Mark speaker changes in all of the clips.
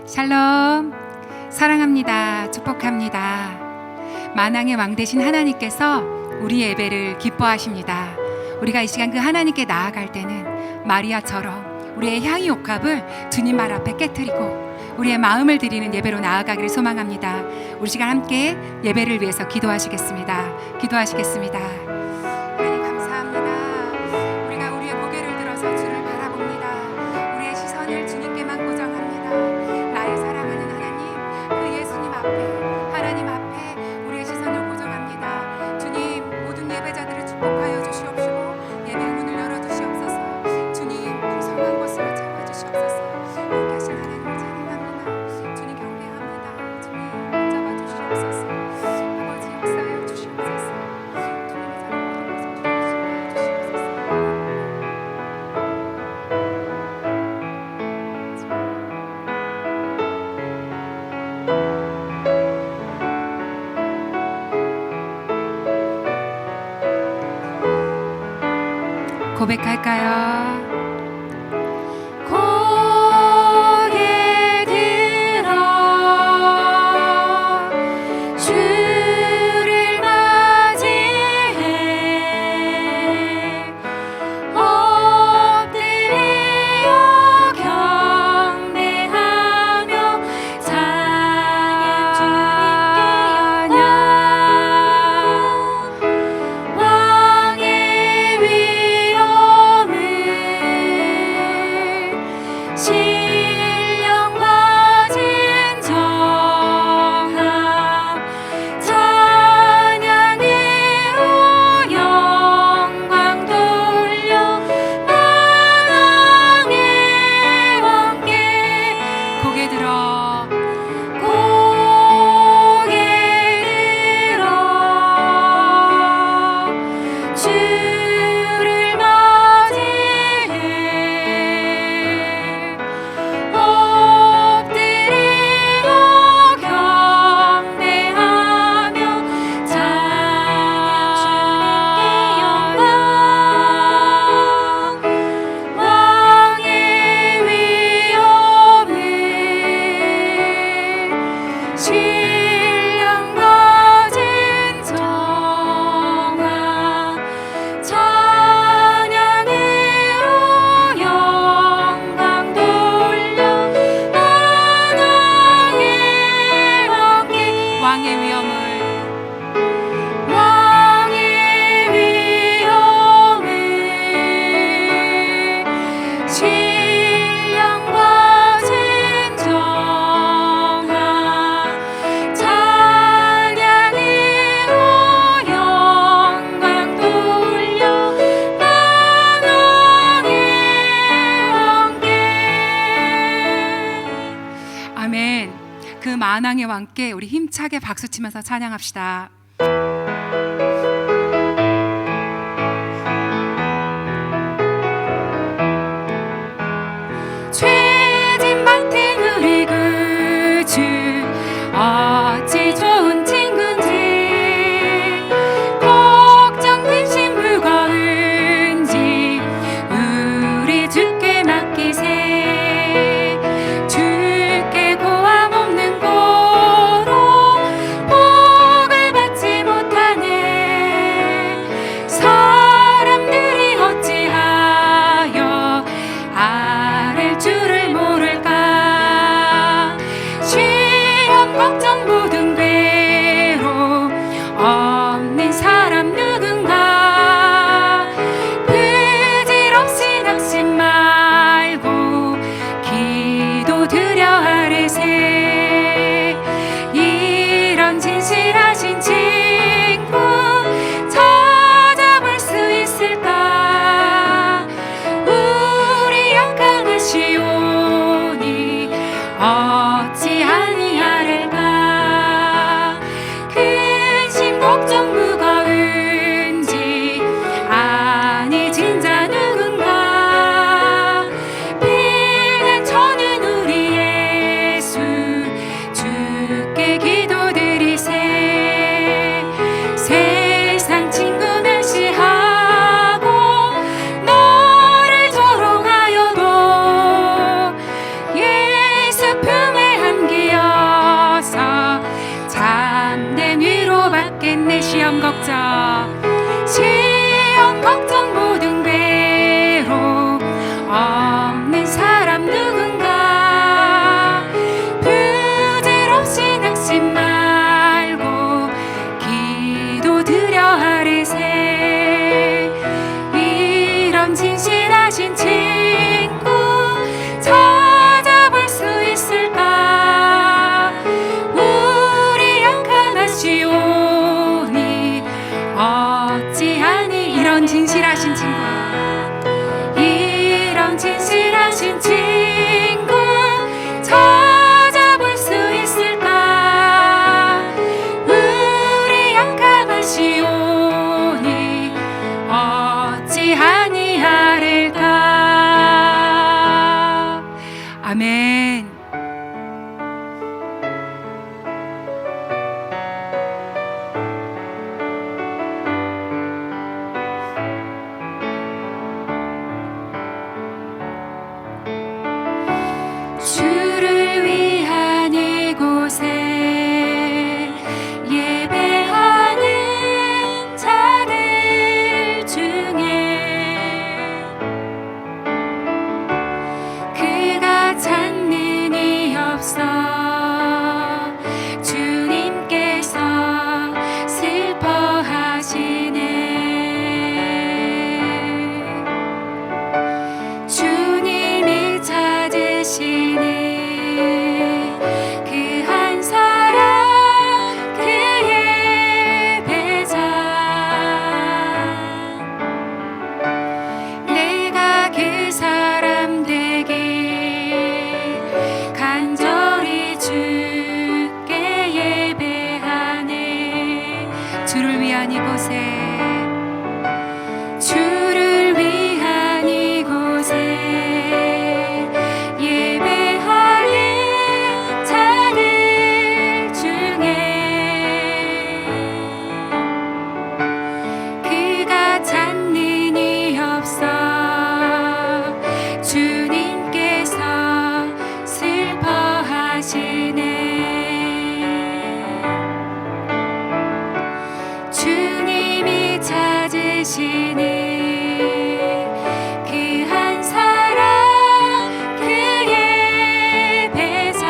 Speaker 1: 샬롬, 사랑합니다. 축복합니다. 만왕의 왕 되신 하나님께서 우리 예배를 기뻐하십니다. 우리가 이 시간 그 하나님께 나아갈 때는 마리아처럼 우리의 향유 옥합을 주님 말 앞에 깨트리고 우리의 마음을 드리는 예배로 나아가기를 소망합니다. 우리 시간 함께 예배를 위해서 기도하시겠습니다. 기도하시겠습니다. 하나님 감사합니다. 우리가 우리의 고개를 들어서 주를 바라봅니다. 우리의 시선을 주님께만 고정합니다. 나의 사랑하는 하나님, 그 예수님 앞에, 하나님 앞에 우리의 시선을 고정합니다. 주님, 모든 예배자들을 축복하여 주시옵시고 예배의 문을 열어주시옵소서. 주님, 풍성한 곳으로 채워주시옵소서. 여기 계신 하나님을 찬양합니다. 주님 경배합니다. 주님 붙잡아 주시옵소서. 아버지 역사하여 주시옵소서. 주님의 사랑 모든 것을 주시옵소서. 고백할까요? 고개 들어 주를 맞이해 엎드려 경배하며 찬양 주님께 영광 왕의 위엄을 신령과 진정함 찬양으로 영광 돌려 만왕의 왕께 고개 들어 고개 들어 주를 맞이해 엎드려 경배하며 찬양 주님께 영광 왕의 위엄을 신령과 진정함 찬양으로 영광 돌려 만왕의 왕께 왕의 위엄을 신령과 진정함 찬양으로 영광 돌려 만왕의 왕께 아멘. 그 만왕의 왕께 우리 힘차게 박수치면서 찬양합시다. 죄진 밭에 우리 구주 어찌 좋은 친구인지 걱정 근심 무거운지 우리 주께 맡기세 주께 고함 없는 고로 복을 받지 이런 진실하신 친구 찾아볼 수 있을까? 우리 양감하시오니 어찌하니 이런 진실하신 친구, 이런 진실하신 친구 찾아볼 수 있을까? 우리 양감하시오니 어찌하니 하릴까? 아멘. 주를 위한 이곳에 예배하는 자들 중에 그가 찾는 이 없어 주님께서 슬퍼하시네. 주님이 찾으시는 그 한 사람 그 예배자, 내가 그 사람 되길 간절히 주께 예배하네. 주를 위한 이곳에, 주를 위한 이곳에 예배하는 자들 중에 그가 찾는 이 없어 주님께서 슬퍼하시네. 주님이 찾으시는 그 한 사람 그 예배자,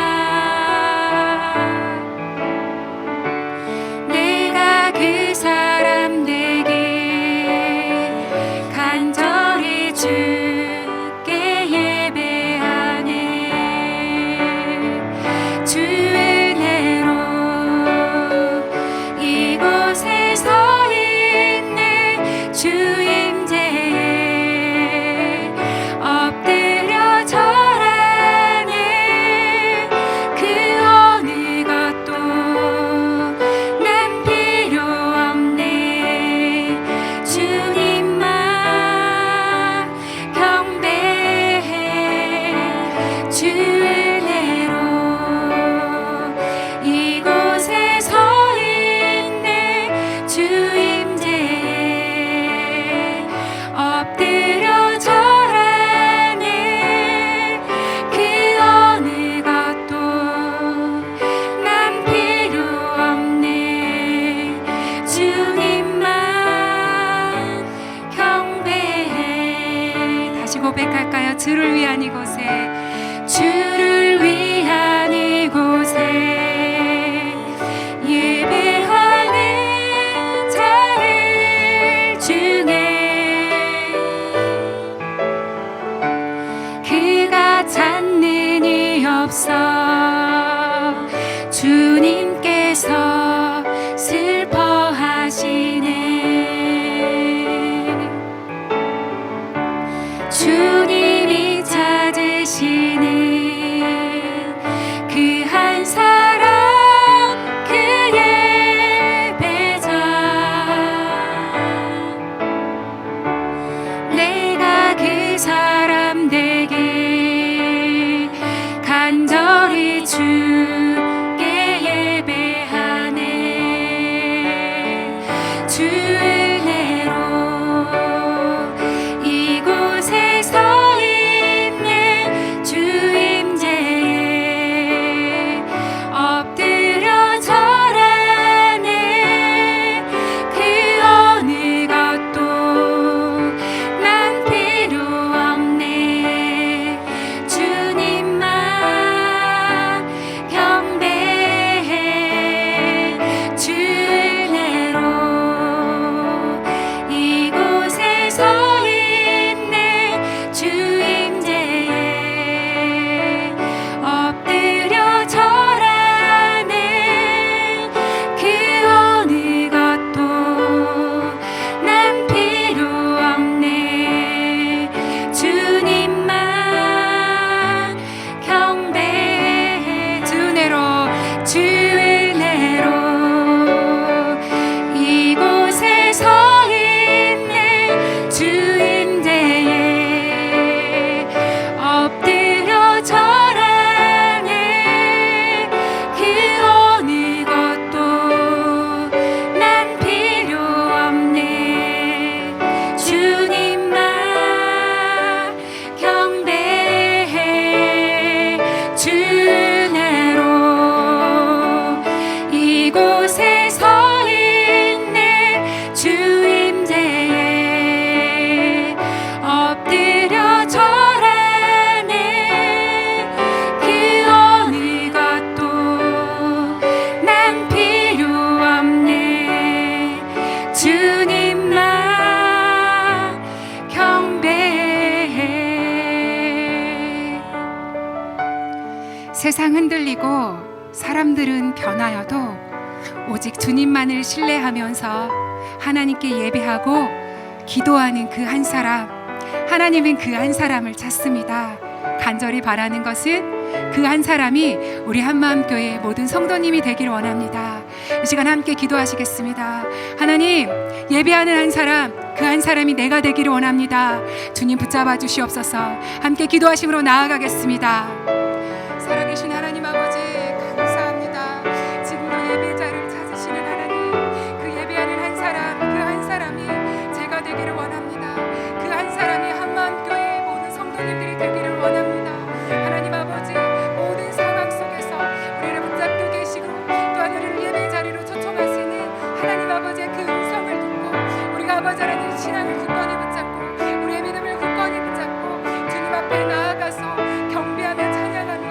Speaker 1: 내가 그 사람 되길 간절히 주께 예배하네. 주 은혜로 이곳에 서 있네. 주 임재에 엎드려 절하네. 그 어느 것도 난 필요 없네. 주님만 경배해. 주 은혜로 이곳에 서 있네. 주 임재에 엎드려 절하네. 그 어느 것도 난 필요 없네. 주님만 경배해. 다시 고백할까요? 주를 위한 이곳에, 주를 위한 이곳에 예배하는 자들 중에 그가 찾는 이 없어 주님께서 슬퍼하시네. 주님이 찾으시는 그 한 사람 그 예배자, 내가 그 사람 되길 간절히 주께 예배하네. 주 은혜로 이곳에 서 있네. 주 세상 흔들리고 사람들은 변하여도 오직 주님만을 신뢰하면서 하나님께 예배하고 기도하는 그 한 사람, 하나님은 그 한 사람을 찾습니다. 간절히 바라는 것은 그 한 사람이 우리 한마음교회 모든 성도님이 되기를 원합니다. 이 시간 함께 기도하시겠습니다. 하나님, 예배하는 한 사람, 그 한 사람이 내가 되기를 원합니다. 주님 붙잡아 주시옵소서. 함께 기도하심으로 나아가겠습니다. 살아계신 하나님 아버지, 감사합니다. 지금도 예배자를 찾으시는 하나님, 그 예배하는 한 사람, 그 한 사람이 제가 되기를 원합니다. 그 한 사람이 한마음교회 모든 성도님들이 되기를 원합니다. 하나님 아버지, 모든 상황 속에서 우리를 붙잡고 계시고 또한 우리를 예배 자리로 초청하시는 하나님 아버지의 그 음성을 듣고 우리가 아버지 하나님의 신앙을 굳건히 붙잡고 우리의 믿음을 굳건히 붙잡고 주님 앞에 나아가서 경배하며 찬양하며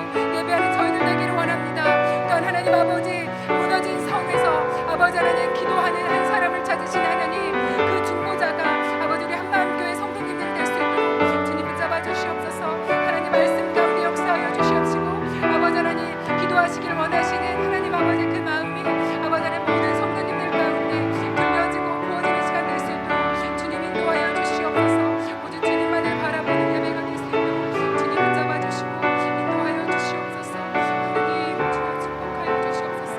Speaker 1: 예배하는 저희들 되기를 원합니다. 또한 하나님 아버지, 무너진 성에서 아버지 하나님 기도하는 한 사람을 찾으신 하나님, 그 중보자가 아버지 우리 한마음교회 성도님들이 될 수 있도록 주님 붙잡아 주시옵소서. 하나님 말씀 가운데 역사하여 주시옵시고 아버지 하나님 기도하시기를 원하시는 하나님 아버지 그 마음이 아버지 하나님 모든 성도님들 가운데 들려지고 부어지는 시간 될 수 있도록 주님 인도하여 주시옵소서. 오직 주님만을 바라보는 예배가 될 수 있도록 주님 붙잡아 주시고 인도하여 주시옵소서. 하나님 주여 축복하여 주시옵소서.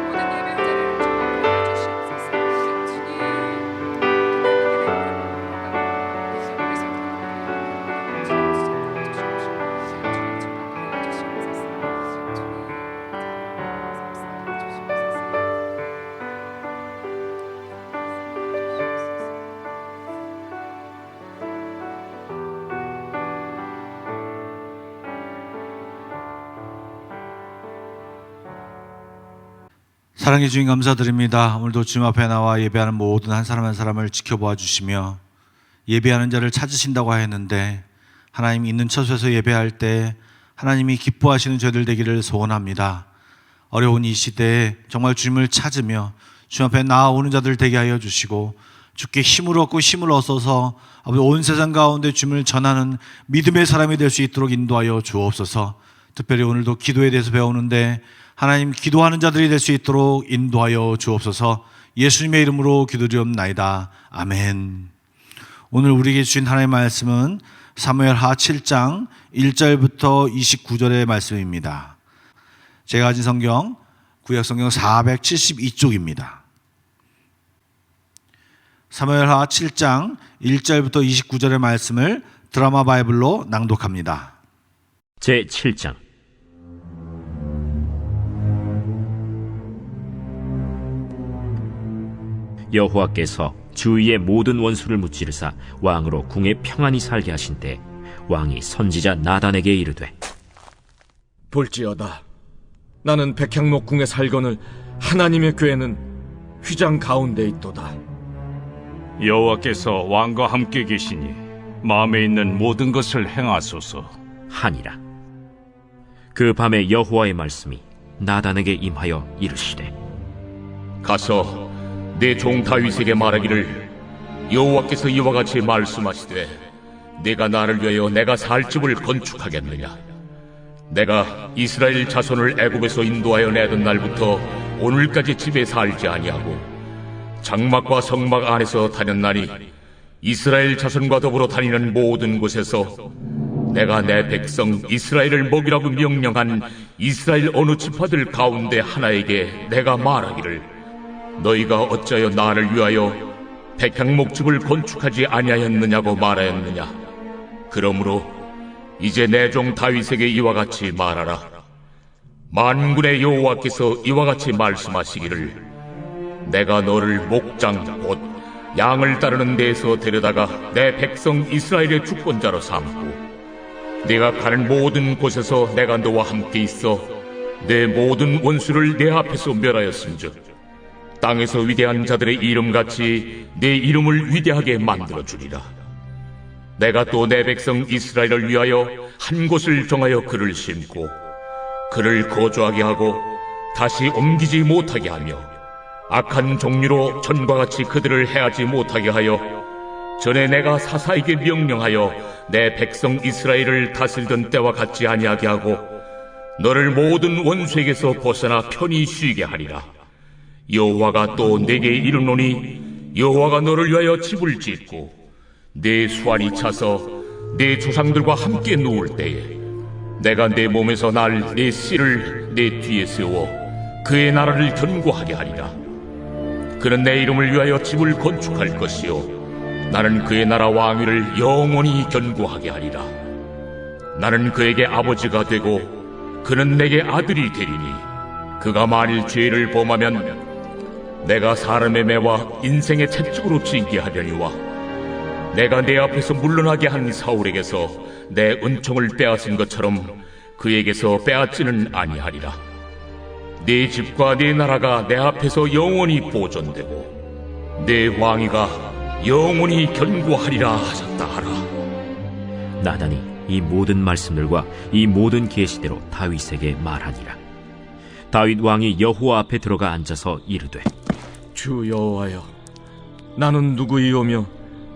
Speaker 1: 모든 예배 자리를 축복하여 주시옵소서. 주님 우리 성도님들 주님 축복하여 주시옵소서. 주님 축복하여 주시옵소서. 주님 감사합니다. 주시옵소서.
Speaker 2: 사랑의 주님 감사드립니다. 오늘도 주님 앞에 나와 예배하는 모든 한 사람 한 사람을 지켜보아 주시며 예배하는 자를 찾으신다고 하였는데 하나님 있는 처소에서 예배할 때 하나님이 기뻐하시는 저희들 되기를 소원합니다. 어려운 이 시대에 정말 주님을 찾으며 주님 앞에 나아오는 자들 되게 하여 주시고 주께 힘을 얻고 힘을 얻어서 온 세상 가운데 주님을 전하는 믿음의 사람이 될 수 있도록 인도하여 주옵소서. 특별히 오늘도 기도에 대해서 배우는데 하나님 기도하는 자들이 될 수 있도록 인도하여 주옵소서. 예수님의 이름으로 기도드리옵나이다. 아멘. 오늘 우리에게 주신 하나님의 말씀은 사무엘하 7장 1절부터 29절의 말씀입니다. 제가 가진 성경 구약성경 472쪽입니다. 사무엘하 7장 1절부터 29절의 말씀을 드라마 바이블로 낭독합니다.
Speaker 3: 제7장. 여호와께서 주위의 모든 원수를 무찌르사 왕으로 궁에 평안히 살게 하신 때 왕이 선지자 나단에게 이르되,
Speaker 4: 볼지어다, 나는 백향목 궁에 살거늘 하나님의 궤는 휘장 가운데 있도다.
Speaker 5: 여호와께서 왕과 함께 계시니 마음에 있는 모든 것을 행하소서
Speaker 3: 하니라. 그 밤에 여호와의 말씀이 나단에게 임하여 이르시되,
Speaker 6: 가서 내 종 다윗에게 말하기를, 여호와께서 이와 같이 말씀하시되 네가 나를 위하여 내가 살 집을 건축하겠느냐? 내가 이스라엘 자손을 애굽에서 인도하여 내던 날부터 오늘까지 집에 살지 아니하고 장막과 성막 안에서 다녔나니 이스라엘 자손과 더불어 다니는 모든 곳에서 내가 내 백성 이스라엘을 먹이라고 명령한 이스라엘 어느 지파들 가운데 하나에게 내가 말하기를, 너희가 어찌하여 나를 위하여 백향목집을 건축하지 아니하였느냐고 말하였느냐? 그러므로 이제 내 종 다윗에게 이와 같이 말하라. 만군의 여호와께서 이와 같이 말씀하시기를, 내가 너를 목장 곧 양을 따르는 데에서 데려다가 내 백성 이스라엘의 주권자로 삼고 네가 가는 모든 곳에서 내가 너와 함께 있어 내 모든 원수를 내 앞에서 멸하였음즉 땅에서 위대한 자들의 이름같이 내 이름을 위대하게 만들어주리라. 내가 또 내 백성 이스라엘을 위하여 한 곳을 정하여 그를 심고 그를 거주하게 하고 다시 옮기지 못하게 하며 악한 종류로 전과 같이 그들을 해하지 못하게 하여 전에 내가 사사에게 명령하여 내 백성 이스라엘을 다스리던 때와 같지 아니하게 하고 너를 모든 원수에게서 벗어나 편히 쉬게 하리라. 여호와가 또 내게 이르노니 여호와가 너를 위하여 집을 짓고 내 수완이 차서 내 조상들과 함께 누울 때에 내가 내 몸에서 날 내 씨를 내 뒤에 세워 그의 나라를 견고하게 하리라. 그는 내 이름을 위하여 집을 건축할 것이요 나는 그의 나라 왕위를 영원히 견고하게 하리라. 나는 그에게 아버지가 되고 그는 내게 아들이 되리니 그가 만일 죄를 범하면 내가 사람의 매와 인생의 채찍으로 징계하려니와 내가 내 앞에서 물러나게 한 사울에게서 내 은총을 빼앗은 것처럼 그에게서 빼앗지는 아니하리라. 내 집과 내 나라가 내 앞에서 영원히 보존되고 내 왕위가 영원히 견고하리라 하셨다 하라.
Speaker 3: 나단이 이 모든 말씀들과 이 모든 계시대로 다윗에게 말하니라. 다윗 왕이 여호와 앞에 들어가 앉아서 이르되,
Speaker 4: 주 여호와여, 나는 누구이오며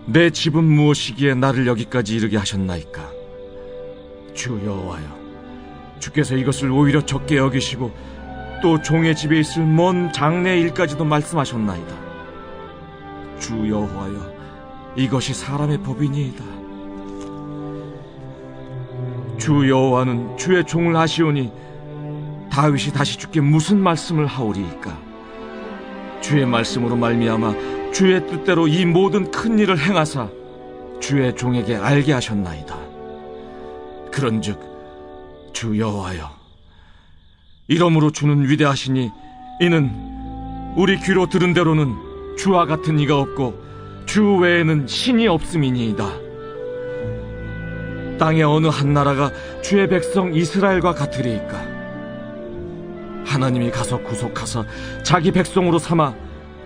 Speaker 4: 내 집은 무엇이기에 나를 여기까지 이르게 하셨나이까? 주 여호와여, 주께서 이것을 오히려 적게 여기시고 또 종의 집에 있을 먼 장래 일까지도 말씀하셨나이다. 주 여호와여, 이것이 사람의 법이니이다. 주 여호와는 주의 종을 아시오니 다윗이 다시 주께 무슨 말씀을 하오리이까? 주의 말씀으로 말미암아 주의 뜻대로 이 모든 큰 일을 행하사 주의 종에게 알게 하셨나이다. 그런즉 주 여호와여, 이러므로 주는 위대하시니 이는 우리 귀로 들은 대로는 주와 같은 이가 없고 주 외에는 신이 없음이니이다. 땅의 어느 한 나라가 주의 백성 이스라엘과 같으리이까? 하나님이 가서 구속하사 자기 백성으로 삼아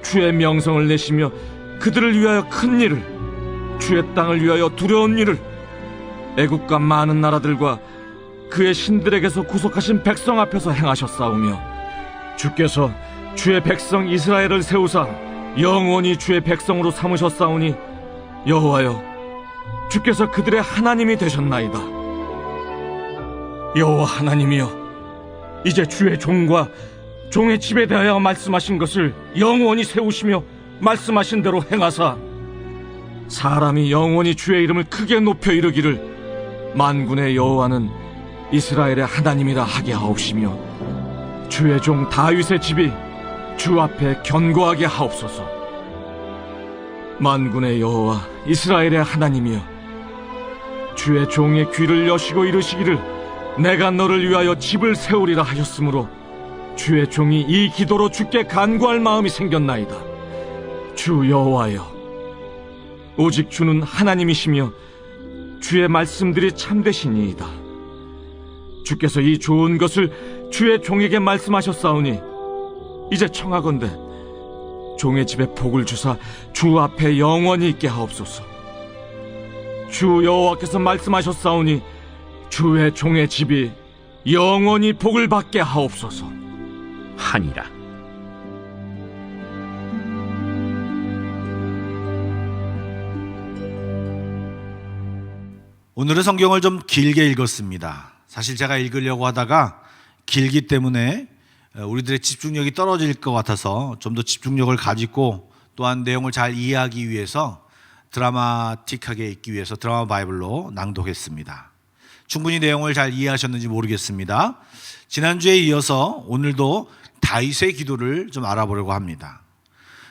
Speaker 4: 주의 명성을 내시며 그들을 위하여 큰 일을, 주의 땅을 위하여 두려운 일을 애국과 많은 나라들과 그의 신들에게서 구속하신 백성 앞에서 행하셨사오며 주께서 주의 백성 이스라엘을 세우사 영원히 주의 백성으로 삼으셨사오니 여호와여, 주께서 그들의 하나님이 되셨나이다. 여호와 하나님이여, 이제 주의 종과 종의 집에 대하여 말씀하신 것을 영원히 세우시며 말씀하신 대로 행하사 사람이 영원히 주의 이름을 크게 높여 이르기를 만군의 여호와는 이스라엘의 하나님이라 하게 하옵시며 주의 종 다윗의 집이 주 앞에 견고하게 하옵소서. 만군의 여호와 이스라엘의 하나님이여, 주의 종의 귀를 여시고 이르시기를 내가 너를 위하여 집을 세우리라 하셨으므로 주의 종이 이 기도로 주께 간구할 마음이 생겼나이다. 주 여호와여, 오직 주는 하나님이시며 주의 말씀들이 참되시니이다. 주께서 이 좋은 것을 주의 종에게 말씀하셨사오니 이제 청하건대 종의 집에 복을 주사 주 앞에 영원히 있게 하옵소서. 주 여호와께서 말씀하셨사오니 주의 종의 집이 영원히 복을 받게 하옵소서
Speaker 3: 하니라.
Speaker 2: 오늘은 성경을 좀 길게 읽었습니다. 사실 제가 읽으려고 하다가 길기 때문에 우리들의 집중력이 떨어질 것 같아서 좀 더 집중력을 가지고 또한 내용을 잘 이해하기 위해서 드라마틱하게 읽기 위해서 드라마 바이블로 낭독했습니다. 충분히 내용을 잘 이해하셨는지 모르겠습니다. 지난주에 이어서 오늘도 다윗의 기도를 좀 알아보려고 합니다.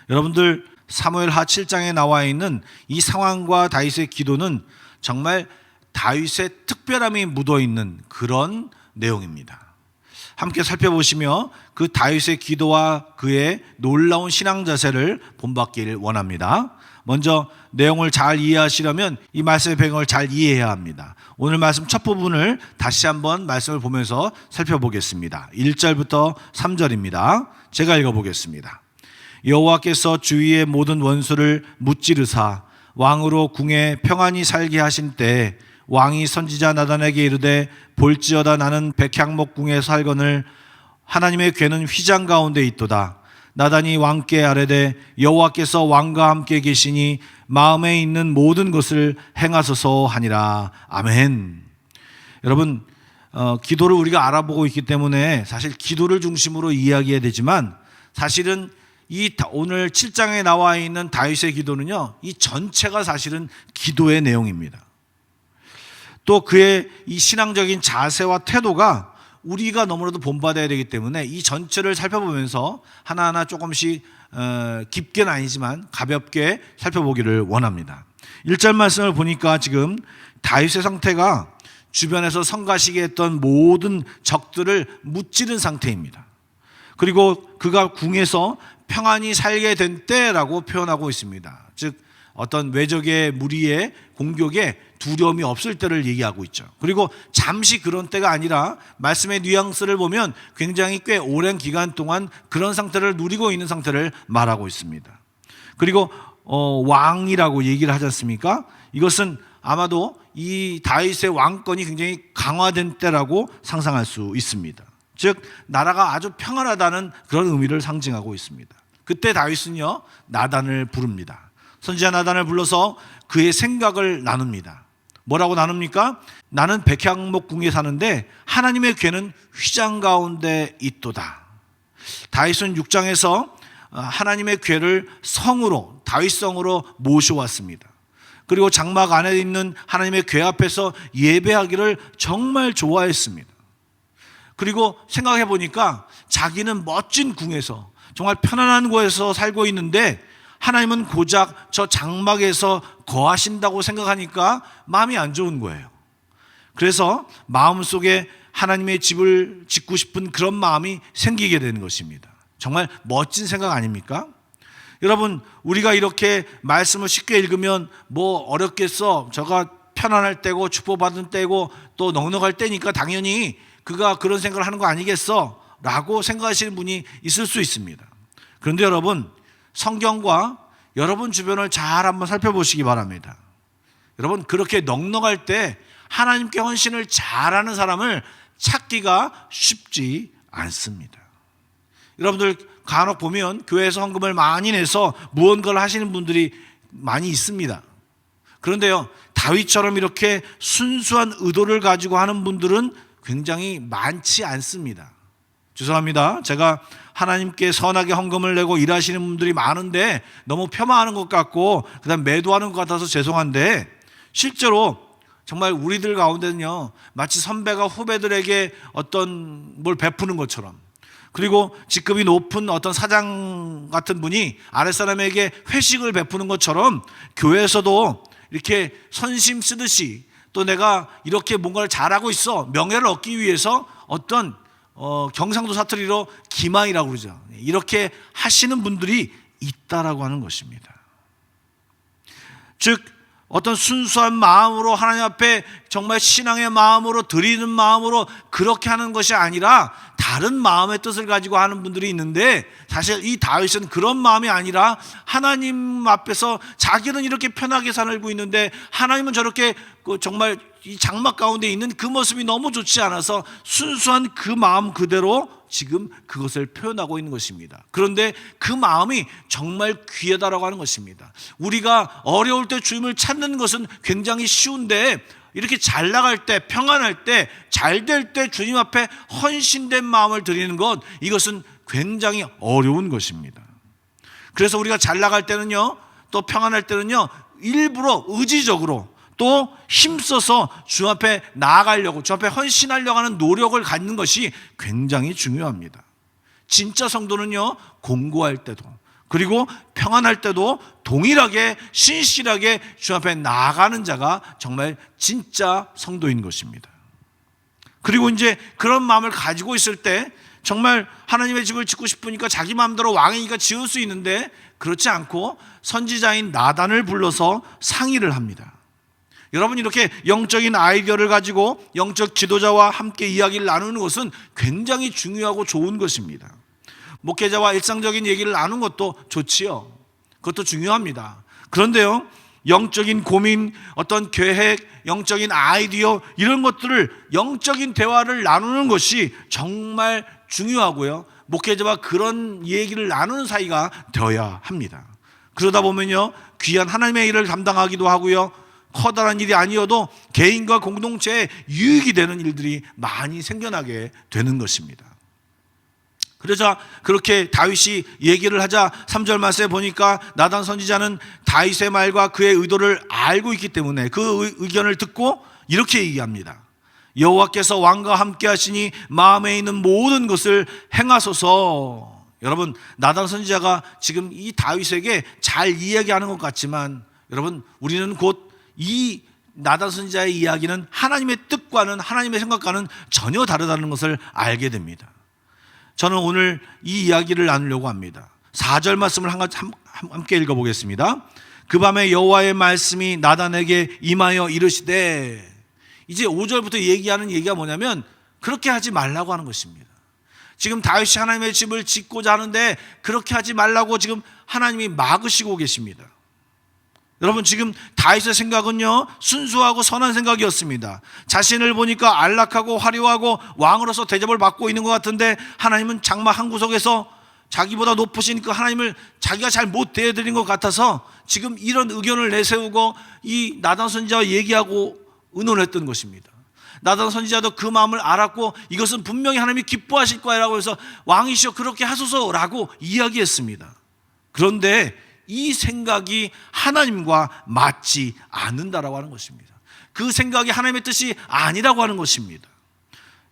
Speaker 2: 여러분들 사무엘하 7장에 나와 있는 이 상황과 다윗의 기도는 정말 다윗의 특별함이 묻어있는 그런 내용입니다. 함께 살펴보시며 그 다윗의 기도와 그의 놀라운 신앙 자세를 본받기를 원합니다. 먼저 내용을 잘 이해하시려면 이 말씀의 배경을 잘 이해해야 합니다. 오늘 말씀 첫 부분을 다시 한번 말씀을 보면서 살펴보겠습니다. 1절부터 3절입니다. 제가 읽어보겠습니다. 여호와께서 주위의 모든 원수를 무찌르사 왕으로 궁에 평안히 살게 하신 때 왕이 선지자 나단에게 이르되 볼지어다 나는 백향목궁에 살거늘 하나님의 궤는 휘장 가운데 있도다. 나단이 왕께 아뢰되 여호와께서 왕과 함께 계시니 마음에 있는 모든 것을 행하소서 하니라. 아멘. 여러분, 기도를 우리가 알아보고 있기 때문에 사실 기도를 중심으로 이야기해야 되지만 사실은 오늘 7장에 나와 있는 다윗의 기도는요, 이 전체가 사실은 기도의 내용입니다. 또 그의 이 신앙적인 자세와 태도가 우리가 너무나도 본받아야 되기 때문에 이 전체를 살펴보면서 하나하나 조금씩 깊게는 아니지만 가볍게 살펴보기를 원합니다. 1절 말씀을 보니까 지금 다윗의 상태가 주변에서 성가시게 했던 모든 적들을 무찌른 상태입니다. 그리고 그가 궁에서 평안히 살게 된 때라고 표현하고 있습니다. 즉 어떤 외적의 무리의 공격에 두려움이 없을 때를 얘기하고 있죠. 그리고 잠시 그런 때가 아니라 말씀의 뉘앙스를 보면 굉장히 꽤 오랜 기간 동안 그런 상태를 누리고 있는 상태를 말하고 있습니다. 그리고 왕이라고 얘기를 하지 않습니까? 이것은 아마도 이 다윗의 왕권이 굉장히 강화된 때라고 상상할 수 있습니다. 즉 나라가 아주 평안하다는 그런 의미를 상징하고 있습니다. 그때 다윗은요, 나단을 부릅니다. 선지자 나단을 불러서 그의 생각을 나눕니다. 뭐라고 나눕니까? 나는 백향목궁에 사는데 하나님의 궤는 휘장 가운데 있도다. 다윗은 6장에서 하나님의 궤를 성으로, 다윗성으로 모셔왔습니다. 그리고 장막 안에 있는 하나님의 궤 앞에서 예배하기를 정말 좋아했습니다. 그리고 생각해 보니까 자기는 멋진 궁에서 정말 편안한 곳에서 살고 있는데 하나님은 고작 저 장막에서 거하신다고 생각하니까 마음이 안 좋은 거예요. 그래서 마음속에 하나님의 집을 짓고 싶은 그런 마음이 생기게 되는 것입니다. 정말 멋진 생각 아닙니까? 여러분, 우리가 이렇게 말씀을 쉽게 읽으면 뭐 어렵겠어, 저가 편안할 때고 축복받은 때고 또 넉넉할 때니까 당연히 그가 그런 생각을 하는 거 아니겠어? 라고 생각하시는 분이 있을 수 있습니다. 그런데 여러분, 성경과 여러분 주변을 잘 한번 살펴보시기 바랍니다. 여러분, 그렇게 넉넉할 때 하나님께 헌신을 잘하는 사람을 찾기가 쉽지 않습니다. 여러분들 간혹 보면 교회에서 헌금을 많이 내서 무언가를 하시는 분들이 많이 있습니다. 그런데요, 다윗처럼 이렇게 순수한 의도를 가지고 하는 분들은 굉장히 많지 않습니다. 죄송합니다. 제가 하나님께 선하게 헌금을 내고 일하시는 분들이 많은데 너무 폄하하는 것 같고 그다음 매도하는 것 같아서 죄송한데, 실제로 정말 우리들 가운데는요, 마치 선배가 후배들에게 어떤 뭘 베푸는 것처럼, 그리고 직급이 높은 어떤 사장 같은 분이 아랫사람에게 회식을 베푸는 것처럼 교회에서도 이렇게 선심 쓰듯이 또 내가 이렇게 뭔가를 잘하고 있어, 명예를 얻기 위해서 어떤 경상도 사투리로 기망이라고 그러죠. 이렇게 하시는 분들이 있다라고 하는 것입니다. 즉 어떤 순수한 마음으로 하나님 앞에 정말 신앙의 마음으로 드리는 마음으로 그렇게 하는 것이 아니라 다른 마음의 뜻을 가지고 하는 분들이 있는데, 사실 이 다윗은 그런 마음이 아니라 하나님 앞에서 자기는 이렇게 편하게 살고 있는데 하나님은 저렇게 정말 이 장막 가운데 있는 그 모습이 너무 좋지 않아서 순수한 그 마음 그대로 지금 그것을 표현하고 있는 것입니다. 그런데 그 마음이 정말 귀하다라고 하는 것입니다. 우리가 어려울 때 주님을 찾는 것은 굉장히 쉬운데, 이렇게 잘 나갈 때, 평안할 때, 잘 될 때 주님 앞에 헌신된 마음을 드리는 것, 이것은 굉장히 어려운 것입니다. 그래서 우리가 잘 나갈 때는요, 또 평안할 때는요, 일부러 의지적으로 또 힘써서 주 앞에 나아가려고, 주 앞에 헌신하려고 하는 노력을 갖는 것이 굉장히 중요합니다. 진짜 성도는요, 공고할 때도 그리고 평안할 때도 동일하게 신실하게 주 앞에 나아가는 자가 정말 진짜 성도인 것입니다. 그리고 이제 그런 마음을 가지고 있을 때 정말 하나님의 집을 짓고 싶으니까 자기 마음대로 왕이니까 지을 수 있는데, 그렇지 않고 선지자인 나단을 불러서 상의를 합니다. 여러분, 이렇게 영적인 아이디어를 가지고 영적 지도자와 함께 이야기를 나누는 것은 굉장히 중요하고 좋은 것입니다. 목회자와 일상적인 얘기를 나누는 것도 좋지요. 그것도 중요합니다. 그런데요, 영적인 고민, 어떤 계획, 영적인 아이디어, 이런 것들을, 영적인 대화를 나누는 것이 정말 중요하고요, 목회자와 그런 얘기를 나누는 사이가 되어야 합니다. 그러다 보면요, 귀한 하나님의 일을 감당하기도 하고요, 커다란 일이 아니어도 개인과 공동체에 유익이 되는 일들이 많이 생겨나게 되는 것입니다. 그러자 그렇게 다윗이 얘기를 하자 3절 말씀에 보니까 나단 선지자는 다윗의 말과 그의 의도를 알고 있기 때문에 그 의견을 듣고 이렇게 얘기합니다. 여호와께서 왕과 함께 하시니 마음에 있는 모든 것을 행하소서. 여러분, 나단 선지자가 지금 이 다윗에게 잘 이야기하는 것 같지만 여러분, 우리는 곧 이 나단 선지자의 이야기는 하나님의 뜻과는 하나님의 생각과는 전혀 다르다는 것을 알게 됩니다. 저는 오늘 이 이야기를 나누려고 합니다. 4절 말씀을 함께 읽어보겠습니다. 그 밤에 여호와의 말씀이 나단에게 임하여 이르시되, 이제 5절부터 얘기하는 얘기가 뭐냐면 그렇게 하지 말라고 하는 것입니다. 지금 다윗이 하나님의 집을 짓고자 하는데 그렇게 하지 말라고 지금 하나님이 막으시고 계십니다. 여러분, 지금 다윗의 생각은요 순수하고 선한 생각이었습니다. 자신을 보니까 안락하고 화려하고 왕으로서 대접을 받고 있는 것 같은데 하나님은 장막 한 구석에서 자기보다 높으시니까 하나님을 자기가 잘 못 대해드린 것 같아서 지금 이런 의견을 내세우고 이 나단 선지자와 얘기하고 의논했던 것입니다. 나단 선지자도 그 마음을 알았고 이것은 분명히 하나님이 기뻐하실 거야라고 해서 왕이시여 그렇게 하소서라고 이야기했습니다. 그런데 이 생각이 하나님과 맞지 않는다라고 하는 것입니다. 그 생각이 하나님의 뜻이 아니라고 하는 것입니다.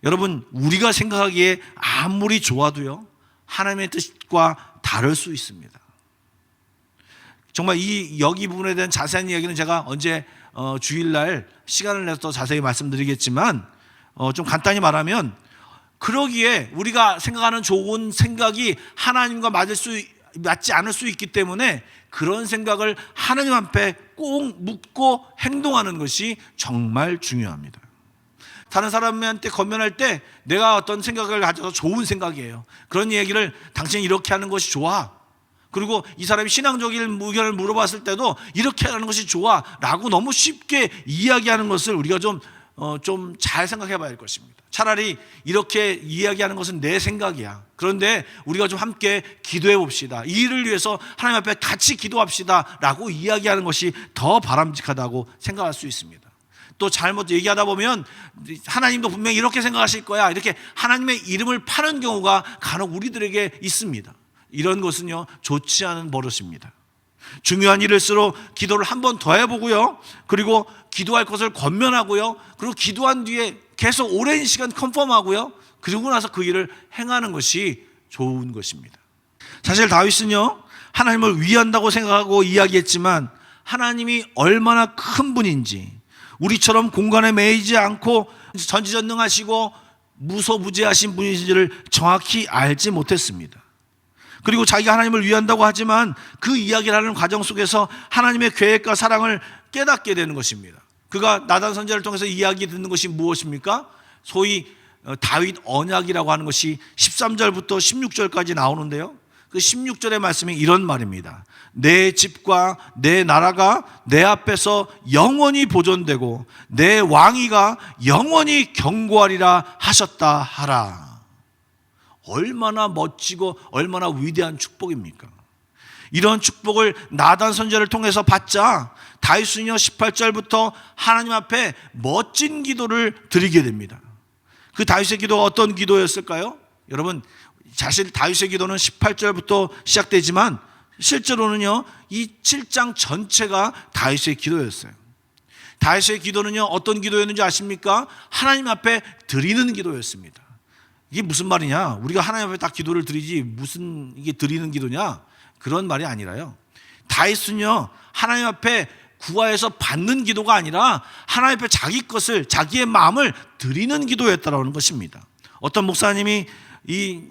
Speaker 2: 여러분, 우리가 생각하기에 아무리 좋아도요 하나님의 뜻과 다를 수 있습니다. 정말 여기 부분에 대한 자세한 이야기는 제가 언제 주일날 시간을 내서 더 자세히 말씀드리겠지만 좀 간단히 말하면, 그러기에 우리가 생각하는 좋은 생각이 하나님과 맞지 않을 수 있기 때문에 그런 생각을 하나님 앞에 꼭 묻고 행동하는 것이 정말 중요합니다. 다른 사람한테 권면할 때 내가 어떤 생각을 가져서 좋은 생각이에요, 그런 얘기를 당신이 이렇게 하는 것이 좋아, 그리고 이 사람이 신앙적인 의견을 물어봤을 때도 이렇게 하는 것이 좋아 라고 너무 쉽게 이야기하는 것을 우리가 좀 잘 생각해 봐야 할 것입니다. 차라리 이렇게 이야기하는 것은 내 생각이야, 그런데 우리가 좀 함께 기도해 봅시다, 이 일을 위해서 하나님 앞에 같이 기도합시다 라고 이야기하는 것이 더 바람직하다고 생각할 수 있습니다. 또 잘못 얘기하다 보면 하나님도 분명히 이렇게 생각하실 거야, 이렇게 하나님의 이름을 파는 경우가 간혹 우리들에게 있습니다. 이런 것은요 좋지 않은 버릇입니다. 중요한 일일수록 기도를 한 번 더 해보고요, 그리고 기도할 것을 권면하고요, 그리고 기도한 뒤에 계속 오랜 시간 컨펌하고요, 그리고 나서 그 일을 행하는 것이 좋은 것입니다. 사실 다윗은요 하나님을 위한다고 생각하고 이야기했지만 하나님이 얼마나 큰 분인지, 우리처럼 공간에 매이지 않고 전지전능하시고 무소부재하신 분인지를 정확히 알지 못했습니다. 그리고 자기가 하나님을 위한다고 하지만 그 이야기를 하는 과정 속에서 하나님의 계획과 사랑을 깨닫게 되는 것입니다. 그가 나단 선지자를 통해서 이야기 듣는 것이 무엇입니까? 소위 다윗 언약이라고 하는 것이 13절부터 16절까지 나오는데요, 그 16절의 말씀이 이런 말입니다. 내 집과 내 나라가 내 앞에서 영원히 보존되고 내 왕위가 영원히 견고하리라 하셨다 하라. 얼마나 멋지고 얼마나 위대한 축복입니까? 이런 축복을 나단 선지자를 통해서 받자 다윗은요 18절부터 하나님 앞에 멋진 기도를 드리게 됩니다. 그 다윗의 기도가 어떤 기도였을까요? 여러분, 사실 다윗의 기도는 18절부터 시작되지만 실제로는요 이 7장 전체가 다윗의 기도였어요. 다윗의 기도는요 어떤 기도였는지 아십니까? 하나님 앞에 드리는 기도였습니다. 이게 무슨 말이냐? 우리가 하나님 앞에 딱 기도를 드리지 무슨 이게 드리는 기도냐? 그런 말이 아니라요, 다윗은요 하나님 앞에 구하여서 받는 기도가 아니라 하나님 앞에 자기 것을, 자기의 마음을 드리는 기도였다라는 것입니다. 어떤 목사님이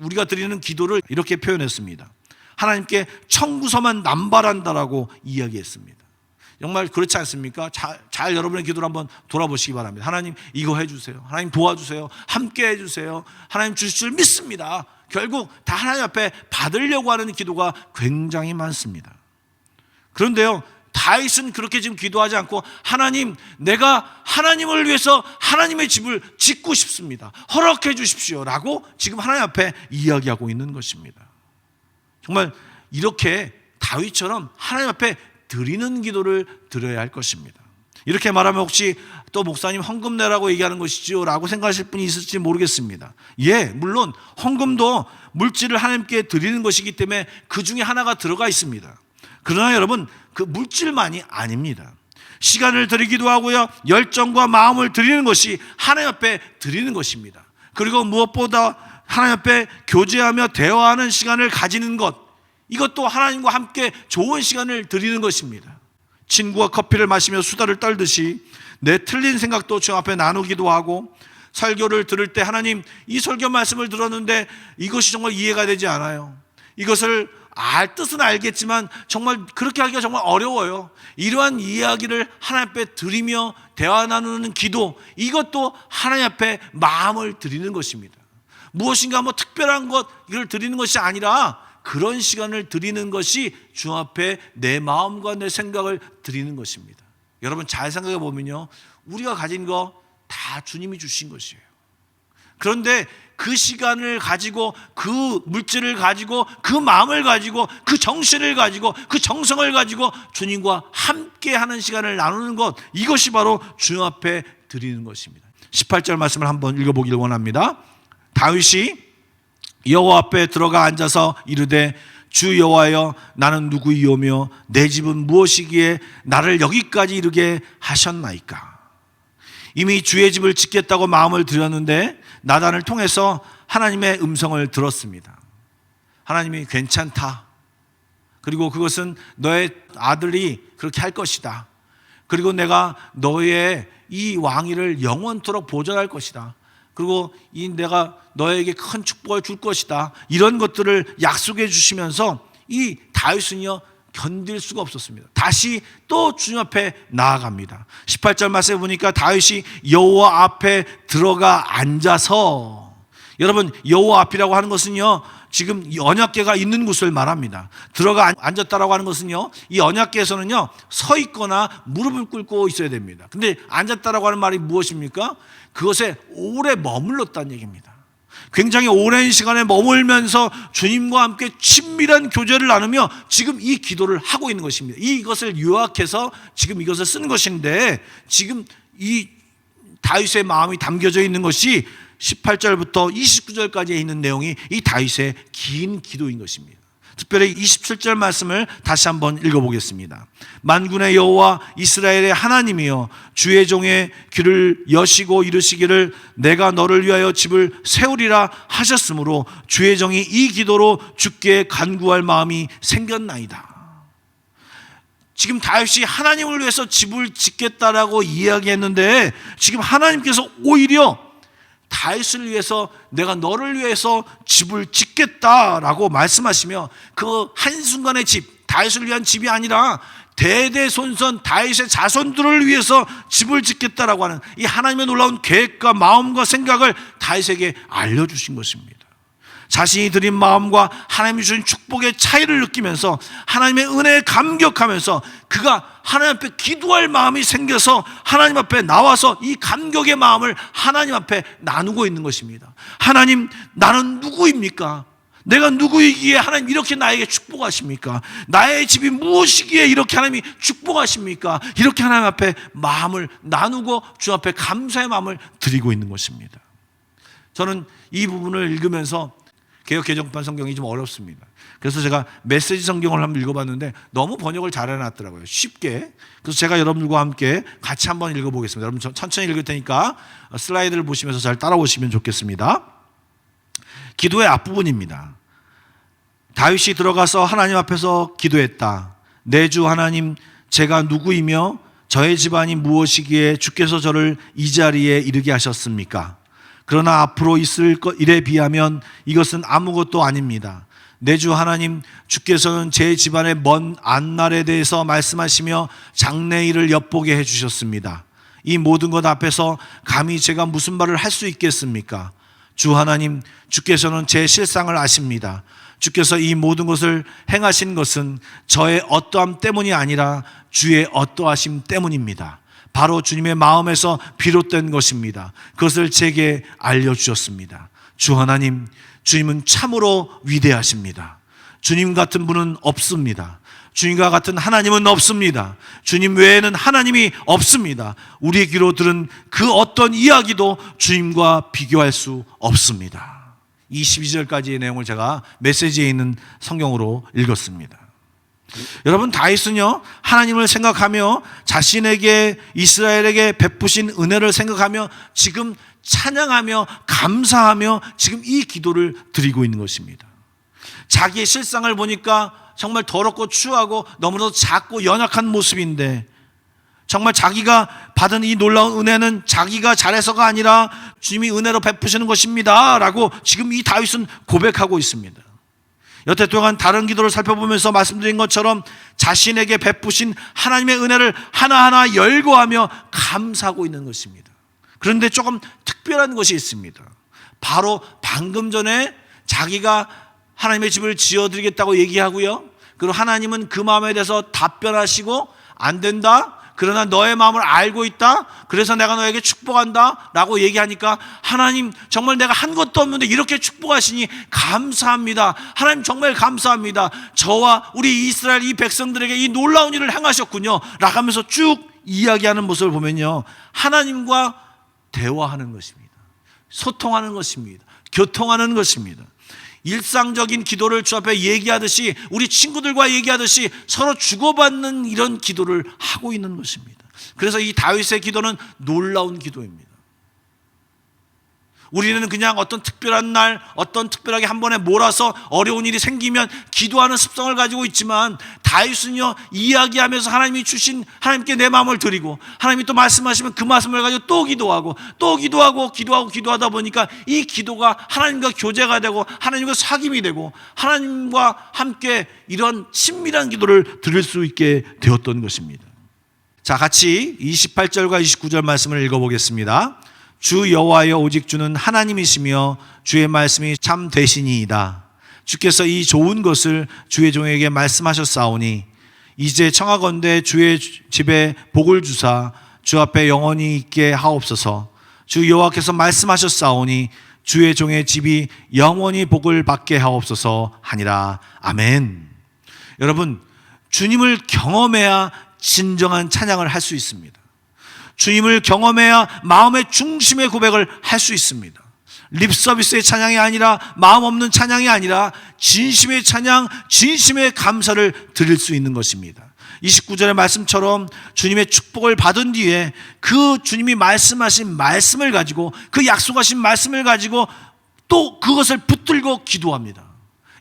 Speaker 2: 우리가 드리는 기도를 이렇게 표현했습니다. 하나님께 청구서만 남발한다라고 이야기했습니다. 정말 그렇지 않습니까? 잘 여러분의 기도를 한번 돌아보시기 바랍니다. 하나님 이거 해주세요, 하나님 도와주세요, 함께 해주세요, 하나님 주실 줄 믿습니다. 결국 다 하나님 앞에 받으려고 하는 기도가 굉장히 많습니다. 그런데요 다윗은 그렇게 지금 기도하지 않고 하나님, 내가 하나님을 위해서 하나님의 집을 짓고 싶습니다, 허락해 주십시오 라고 지금 하나님 앞에 이야기하고 있는 것입니다. 정말 이렇게 다윗처럼 하나님 앞에 드리는 기도를 드려야 할 것입니다. 이렇게 말하면 혹시 또 목사님 헌금 내라고 얘기하는 것이죠 라고 생각하실 분이 있을지 모르겠습니다. 예, 물론 헌금도 물질을 하나님께 드리는 것이기 때문에 그 중에 하나가 들어가 있습니다. 그러나 여러분, 그 물질만이 아닙니다. 시간을 드리기도 하고요, 열정과 마음을 드리는 것이 하나님 앞에 드리는 것입니다. 그리고 무엇보다 하나님 앞에 교제하며 대화하는 시간을 가지는 것, 이것도 하나님과 함께 좋은 시간을 드리는 것입니다. 친구와 커피를 마시며 수다를 떨듯이 내 틀린 생각도 주 앞에 나누기도 하고, 설교를 들을 때 하나님, 이 설교 말씀을 들었는데 이것이 정말 이해가 되지 않아요. 이것을 알 뜻은 알겠지만 정말 그렇게 하기가 정말 어려워요. 이러한 이야기를 하나님 앞에 드리며 대화 나누는 기도, 이것도 하나님 앞에 마음을 드리는 것입니다. 무엇인가 특별한 것, 이걸 드리는 것이 아니라 그런 시간을 드리는 것이 주 앞에 내 마음과 내 생각을 드리는 것입니다. 여러분, 잘 생각해 보면요, 우리가 가진 거 다 주님이 주신 것이에요. 그런데 그 시간을 가지고, 그 물질을 가지고, 그 마음을 가지고, 그 정신을 가지고, 그 정성을 가지고 주님과 함께 하는 시간을 나누는 것, 이것이 바로 주님 앞에 드리는 것입니다. 18절 말씀을 한번 읽어보기를 원합니다. 다윗이 여호와 앞에 들어가 앉아서 이르되, 주 여호와여, 나는 누구이오며 내 집은 무엇이기에 나를 여기까지 이르게 하셨나이까. 이미 주의 집을 짓겠다고 마음을 들였는데 나단을 통해서 하나님의 음성을 들었습니다. 하나님이 괜찮다. 그리고 그것은 너의 아들이 그렇게 할 것이다. 그리고 내가 너의 이 왕위를 영원토록 보존할 것이다. 그리고 내가 너에게 큰 축복을 줄 것이다. 이런 것들을 약속해 주시면서 이 다윗은요, 견딜 수가 없었습니다. 다시 또 주님 앞에 나아갑니다. 18절 말씀에 보니까 다윗이 여호와 앞에 들어가 앉아서, 여러분, 여호와 앞이라고 하는 것은요, 지금 이 언약궤가 있는 곳을 말합니다. 들어가 앉았다라고 하는 것은요, 이 언약궤에서는요, 서 있거나 무릎을 꿇고 있어야 됩니다. 근데 앉았다라고 하는 말이 무엇입니까? 그것에 오래 머물렀다는 얘기입니다. 굉장히 오랜 시간에 머물면서 주님과 함께 친밀한 교제를 나누며 지금 이 기도를 하고 있는 것입니다. 이것을 요약해서 지금 이것을 쓴 것인데, 지금 이 다윗의 마음이 담겨져 있는 것이 18절부터 29절까지에 있는 내용이 이 다윗의 긴 기도인 것입니다. 특별히 27절 말씀을 다시 한번 읽어보겠습니다. 만군의 여호와 이스라엘의 하나님이여, 주의 종의 귀를 여시고 이르시기를 내가 너를 위하여 집을 세우리라 하셨으므로 주의 종이 이 기도로 주께 간구할 마음이 생겼나이다. 지금 다윗이 하나님을 위해서 집을 짓겠다라고 이야기했는데, 지금 하나님께서 오히려 다윗을 위해서, 내가 너를 위해서 집을 짓겠다라고 말씀하시며, 그 한순간의 집, 다윗을 위한 집이 아니라 대대손손 다윗의 자손들을 위해서 집을 짓겠다라고 하는 이 하나님의 놀라운 계획과 마음과 생각을 다윗에게 알려주신 것입니다. 자신이 드린 마음과 하나님이 주신 축복의 차이를 느끼면서 하나님의 은혜에 감격하면서 그가 하나님 앞에 기도할 마음이 생겨서 하나님 앞에 나와서 이 감격의 마음을 하나님 앞에 나누고 있는 것입니다. 하나님, 나는 누구입니까? 내가 누구이기에 하나님 이렇게 나에게 축복하십니까? 나의 집이 무엇이기에 이렇게 하나님이 축복하십니까? 이렇게 하나님 앞에 마음을 나누고 주 앞에 감사의 마음을 드리고 있는 것입니다. 저는 이 부분을 읽으면서 개역 개정판 성경이 좀 어렵습니다. 그래서 제가 메시지 성경을 한번 읽어봤는데 너무 번역을 잘 해놨더라고요. 쉽게. 그래서 제가 여러분들과 함께 같이 한번 읽어보겠습니다. 여러분 천천히 읽을 테니까 슬라이드를 보시면서 잘 따라오시면 좋겠습니다. 기도의 앞부분입니다. 다윗이 들어가서 하나님 앞에서 기도했다. 내 주 하나님, 제가 누구이며 저의 집안이 무엇이기에 주께서 저를 이 자리에 이르게 하셨습니까? 그러나 앞으로 있을 일에 비하면 이것은 아무것도 아닙니다. 내 주 하나님, 주께서는 제 집안의 먼 안날에 대해서 말씀하시며 장래일을 엿보게 해주셨습니다. 이 모든 것 앞에서 감히 제가 무슨 말을 할 수 있겠습니까? 주 하나님, 주께서는 제 실상을 아십니다. 주께서 이 모든 것을 행하신 것은 저의 어떠함 때문이 아니라 주의 어떠하심 때문입니다. 바로 주님의 마음에서 비롯된 것입니다. 그것을 제게 알려주셨습니다. 주 하나님, 주님은 참으로 위대하십니다. 주님 같은 분은 없습니다. 주님과 같은 하나님은 없습니다. 주님 외에는 하나님이 없습니다. 우리의 귀로 들은 그 어떤 이야기도 주님과 비교할 수 없습니다. 이 12절까지의 내용을 제가 메시지에 있는 성경으로 읽었습니다. 여러분, 다윗은요, 하나님을 생각하며 자신에게, 이스라엘에게 베푸신 은혜를 생각하며 지금 찬양하며 감사하며 지금 이 기도를 드리고 있는 것입니다. 자기의 실상을 보니까 정말 더럽고 추하고 너무나도 작고 연약한 모습인데, 정말 자기가 받은 이 놀라운 은혜는 자기가 잘해서가 아니라 주님이 은혜로 베푸시는 것입니다 라고 지금 이 다윗은 고백하고 있습니다. 여태 동안 다른 기도를 살펴보면서 말씀드린 것처럼 자신에게 베푸신 하나님의 은혜를 하나하나 열거하며 감사하고 있는 것입니다. 그런데 조금 특별한 것이 있습니다. 바로 방금 전에 자기가 하나님의 집을 지어드리겠다고 얘기하고요, 그리고 하나님은 그 마음에 대해서 답변하시고 안 된다, 그러나 너의 마음을 알고 있다, 그래서 내가 너에게 축복한다 라고 얘기하니까, 하나님 정말 내가 한 것도 없는데 이렇게 축복하시니 감사합니다, 하나님 정말 감사합니다, 저와 우리 이스라엘 이 백성들에게 이 놀라운 일을 행하셨군요 라고 하면서 쭉 이야기하는 모습을 보면요, 하나님과 대화하는 것입니다. 소통하는 것입니다. 교통하는 것입니다. 일상적인 기도를 주 앞에 얘기하듯이, 우리 친구들과 얘기하듯이 서로 주고받는 이런 기도를 하고 있는 것입니다. 그래서 이 다윗의 기도는 놀라운 기도입니다. 우리는 그냥 어떤 특별한 날, 어떤 특별하게 한 번에 몰아서 어려운 일이 생기면 기도하는 습성을 가지고 있지만, 다윗은요, 이야기하면서 하나님이 주신, 하나님께 내 마음을 드리고, 하나님이 또 말씀하시면 그 말씀을 가지고 또 기도하고 또 기도하다 보니까 이 기도가 하나님과 교제가 되고 하나님과 사귐이 되고 하나님과 함께 이런 친밀한 기도를 드릴 수 있게 되었던 것입니다. 자, 같이 28절과 29절 말씀을 읽어보겠습니다. 주 여호와여, 오직 주는 하나님이시며 주의 말씀이 참 되시니이다. 주께서 이 좋은 것을 주의 종에게 말씀하셨사오니 이제 청하건대 주의 집에 복을 주사 주 앞에 영원히 있게 하옵소서. 주 여호와께서 말씀하셨사오니 주의 종의 집이 영원히 복을 받게 하옵소서 하니라. 아멘. 여러분, 주님을 경험해야 진정한 찬양을 할 수 있습니다. 주님을 경험해야 마음의 중심의 고백을 할 수 있습니다. 립서비스의 찬양이 아니라, 마음 없는 찬양이 아니라 진심의 찬양, 진심의 감사를 드릴 수 있는 것입니다. 29절의 말씀처럼 주님의 축복을 받은 뒤에 그 주님이 말씀하신 말씀을 가지고, 그 약속하신 말씀을 가지고 또 그것을 붙들고 기도합니다.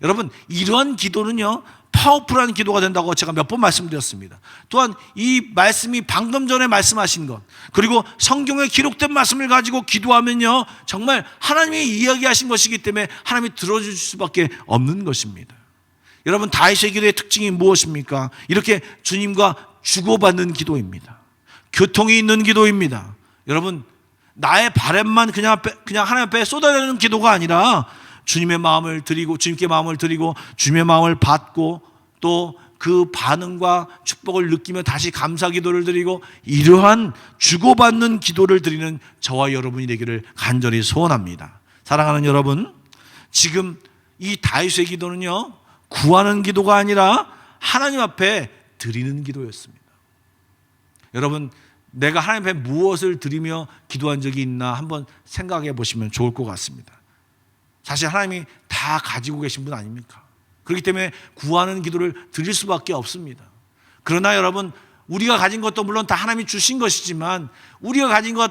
Speaker 2: 여러분, 이러한 기도는요, 파워풀한 기도가 된다고 제가 몇 번 말씀드렸습니다. 또한 이 말씀이 방금 전에 말씀하신 것, 그리고 성경에 기록된 말씀을 가지고 기도하면요, 정말 하나님이 이야기하신 것이기 때문에 하나님이 들어주실 수밖에 없는 것입니다. 여러분, 다윗의 기도의 특징이 무엇입니까? 이렇게 주님과 주고받는 기도입니다. 교통이 있는 기도입니다. 여러분, 나의 바램만 그냥 하나님 앞에 쏟아내는 기도가 아니라 주님의 마음을 드리고, 주님께 마음을 드리고, 주님의 마음을 받고, 또 그 반응과 축복을 느끼며 다시 감사 기도를 드리고, 이러한 주고받는 기도를 드리는 저와 여러분이 되기를 간절히 소원합니다. 사랑하는 여러분, 지금 이 다윗의 기도는요, 구하는 기도가 아니라 하나님 앞에 드리는 기도였습니다. 여러분, 내가 하나님 앞에 무엇을 드리며 기도한 적이 있나 한번 생각해 보시면 좋을 것 같습니다. 사실 하나님이 다 가지고 계신 분 아닙니까? 그렇기 때문에 구하는 기도를 드릴 수밖에 없습니다. 그러나 여러분, 우리가 가진 것도 물론 다 하나님이 주신 것이지만, 우리가 가진 것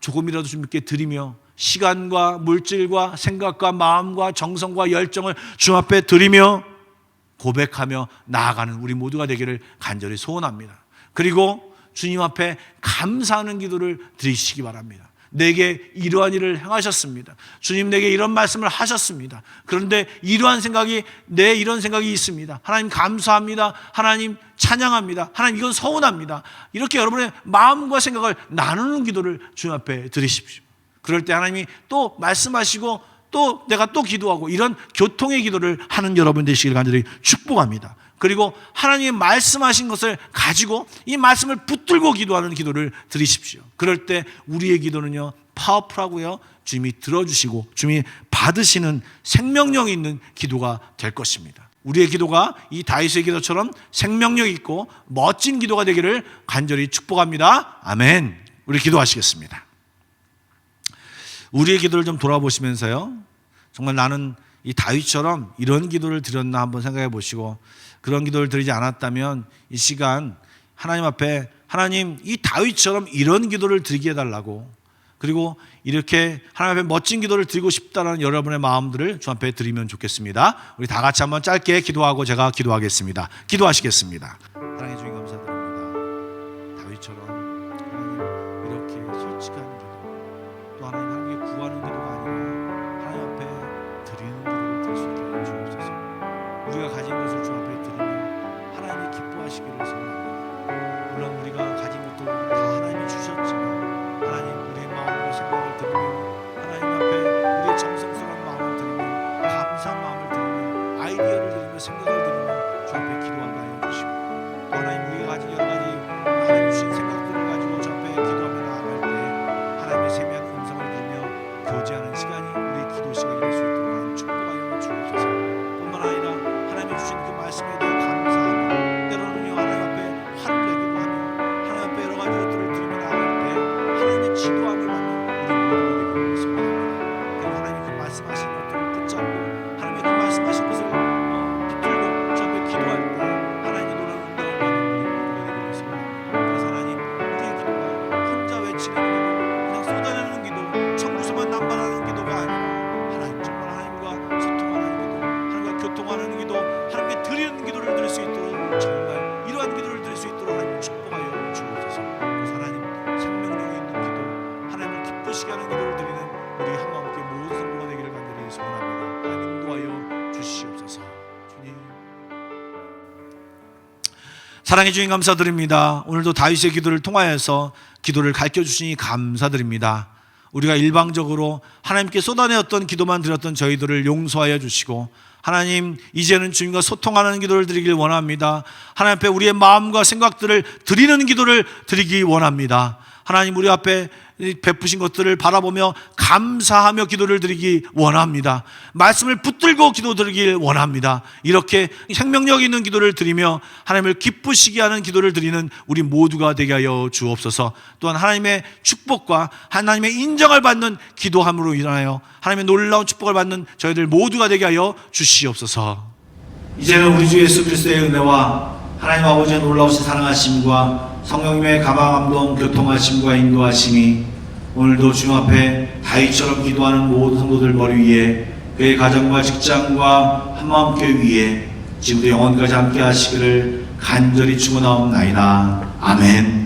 Speaker 2: 조금이라도 주님께 드리며 시간과 물질과 생각과 마음과 정성과 열정을 주님 앞에 드리며 고백하며 나아가는 우리 모두가 되기를 간절히 소원합니다. 그리고 주님 앞에 감사하는 기도를 드리시기 바랍니다. 내게 이러한 일을 행하셨습니다. 주님, 내게 이런 말씀을 하셨습니다. 그런데 이러한 생각이, 이런 생각이 있습니다. 하나님 감사합니다. 하나님 찬양합니다. 하나님 이건 서운합니다. 이렇게 여러분의 마음과 생각을 나누는 기도를 주님 앞에 드리십시오. 그럴 때 하나님이 또 말씀하시고 또 내가 또 기도하고, 이런 교통의 기도를 하는 여러분 되시길 간절히 축복합니다. 그리고 하나님이 말씀하신 것을 가지고 이 말씀을 붙들고 기도하는 기도를 드리십시오. 그럴 때 우리의 기도는요, 파워풀하고요, 주님이 들어주시고 주님이 받으시는 생명력이 있는 기도가 될 것입니다. 우리의 기도가 이 다윗의 기도처럼 생명력 있고 멋진 기도가 되기를 간절히 축복합니다. 아멘. 우리 기도하시겠습니다. 우리의 기도를 좀 돌아보시면서요, 정말 나는 이 다윗처럼 이런 기도를 드렸나 한번 생각해 보시고, 그런 기도를 드리지 않았다면 이 시간 하나님 앞에, 하나님 이 다윗처럼 이런 기도를 드리게 해달라고, 그리고 이렇게 하나님 앞에 멋진 기도를 드리고 싶다는 여러분의 마음들을 주 앞에 드리면 좋겠습니다. 우리 다 같이 한번 짧게 기도하고 제가 기도하겠습니다. 기도하시겠습니다. 사랑해 주님 감사드립니다. 다윗처럼 하나님 이렇게 솔직한 기도, 또 하나님 하나님께 구하는 기도가 아니라 하나님 앞에 드리는 기도를 드릴 수 있게 하여 주옵소서. 우리가 가진 것을 주 앞에 드리면 하나님이 기뻐하시기를 소원합니다. 물론 우리가 가진 것도 다 하나님이 주셨지만 하나님 우리의 마음과 생각을 드리며 하나님 앞에 우리의 정성스러운 마음을 드리며 감사한 마음을 드리며 아이디어를 드리며 생각을 드리며 주 앞에 기도하게 하여 주시고, 또 하나님 우리가 가진 여러 가지 하나님 주신 생각들을 가지고 주 앞에 기도하며 나아갈 때 하나님의 세미한 음성을 들으며 교제하는 시간이 우리의 기도 시간이 될 수 있도록 하나님 축복하여 주옵소서. 뿐만 아니라 하나님이 주신 그 말씀에 대해 감사하며 때로는요 하나님 앞에 화를 내기도 하며 하나님 앞에 여러 가지 것들을 드리며 나아갈 때 하나님의 지도함을 받는 우리 모두가 되기를 소원합니다. 그리고 하나님이 그 말씀하신 것들을 붙잡고 하나님의 그 말씀하신 것을 붙들고 주 앞에 기도할 때 하나님의 놀라운 응답을 받는 우리 모두가 되기를 소원합니다. 그래서 하나님 우리의 기도가 혼자 외치는 기도, 그냥 쏟아내는 기도, 청구서만 남발하는 기도가 아니라 하나님 정말 하나님과 소통하는 기도, 하나님과 교통하는 기도, 하나님께 드리는 기도를 드릴 수 있도록 정말 이러한 기도를 드릴 수 있도록 하나님 축복하여 주옵소서. 그래서 하나님 생명력이 있는 기도, 하나님을 기쁘시게 하는 기도를 드리는 우리 한마음께 모든 성도가 되기를 간절히 소원합니다. 하나님 인도하여 주시옵소서. 주님 사랑해 주님 감사드립니다. 오늘도 다윗의 기도를 통하여서 기도를 가르쳐 주시니 감사드립니다. 우리가 일방적으로 하나님께 쏟아내었던 기도만 드렸던 저희들을 용서하여 주시고, 하나님 이제는 주님과 소통하는 기도를 드리길 원합니다. 하나님 앞에 우리의 마음과 생각들을 드리는 기도를 드리기 원합니다. 하나님 우리 앞에 베푸신 것들을 바라보며 감사하며 기도를 드리기 원합니다. 말씀을 붙들고 기도 드리길 원합니다. 이렇게 생명력 있는 기도를 드리며 하나님을 기쁘시게 하는 기도를 드리는 우리 모두가 되게 하여 주옵소서. 또한 하나님의 축복과 하나님의 인정을 받는 기도함으로 인하여 하나님의 놀라운 축복을 받는 저희들 모두가 되게 하여 주시옵소서. 이제는 우리 주 예수 그리스도의 은혜와 하나님 아버지의 놀라우신 사랑하심과 성령님의 가망감동 교통하심과 인도하심이 오늘도 주님 앞에 다윗처럼 기도하는 모든 성도들 머리 위에, 그의 가정과 직장과 한마음교회 위에 지금도 영원까지 함께 하시기를 간절히 축원하옵나이다. 아멘.